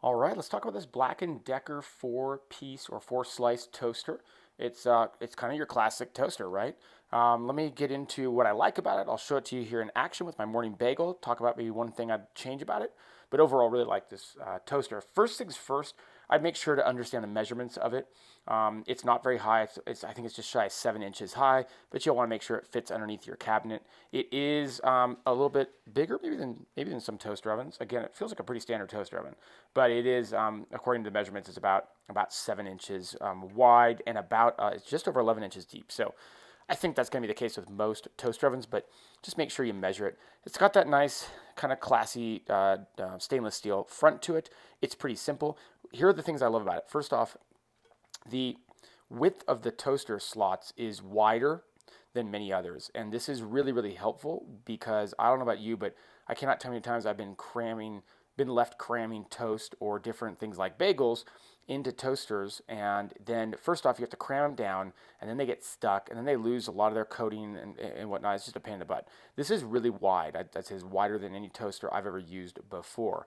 All right, let's talk about this Black& Decker four-piece or four-slice toaster. It's kind of your classic toaster, right? Let me get into what I like about it. I'll show it to you here in action with my morning bagel. Talk about maybe one thing I'd change about it. But overall, really like this toaster. First things first, I'd make sure to understand the measurements of it. It's not very high. I think it's just shy of 7 inches high, but you'll want to make sure it fits underneath your cabinet. It is a little bit bigger, maybe than some toaster ovens. Again, it feels like a pretty standard toaster oven, but it is, according to the measurements, it's about 7 inches wide and it's just over 11 inches deep. So I think that's going to be the case with most toaster ovens, but just make sure you measure it. It's got that nice kind of classy stainless steel front to it. It's pretty simple. Here are the things I love about it. First off, the width of the toaster slots is wider than many others, and this is really, really helpful because I don't know about you, but I cannot tell you how many times I've been left cramming toast or different things like bagels into toasters, and then first off you have to cram them down, and then they get stuck, and then they lose a lot of their coating and whatnot. It's just a pain in the butt. This is really wide. I'd say it's wider than any toaster I've ever used before.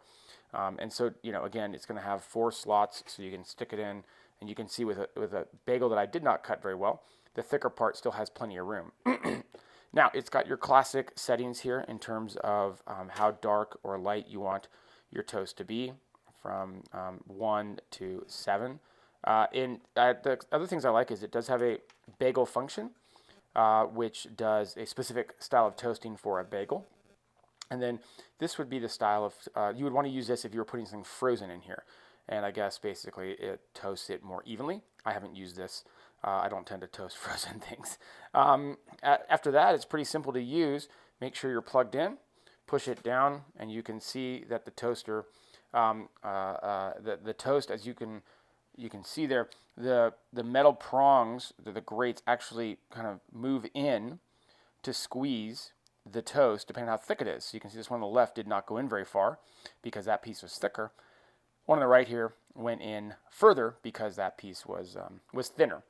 And so, again, it's going to have four slots so you can stick it in, and you can see with a bagel that I did not cut very well, the thicker part still has plenty of room. Now, it's got your classic settings here in terms of how dark or light you want your toast to be, from 1 to 7. The other things I like is it does have a bagel function, which does a specific style of toasting for a bagel. And then this would be the style of, you would want to use this if you were putting something frozen in here. And I guess basically it toasts it more evenly. I haven't used this. I don't tend to toast frozen things. After that, it's pretty simple to use. Make sure you're plugged in, push it down, and you can see that the toaster, the toast, as you can see there, the metal prongs, the grates actually kind of move in to squeeze the toast, depending on how thick it is. So you can see this one on the left did not go in very far because that piece was thicker. One on the right here went in further because that piece was thinner.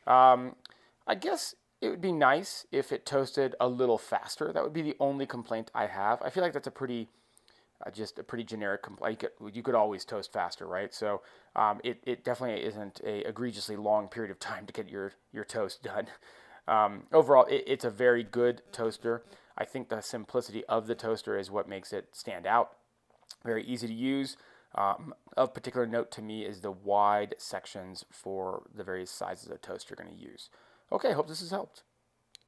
I guess it would be nice if it toasted a little faster. That would be the only complaint I have. I feel like that's just a pretty generic complaint. You could always toast faster, right? So it definitely isn't a egregiously long period of time to get your toast done. Overall, it's a very good toaster. I think the simplicity of the toaster is what makes it stand out. Very easy to use. Of particular note to me is the wide sections for the various sizes of toast you're going to use. Okay, hope this has helped.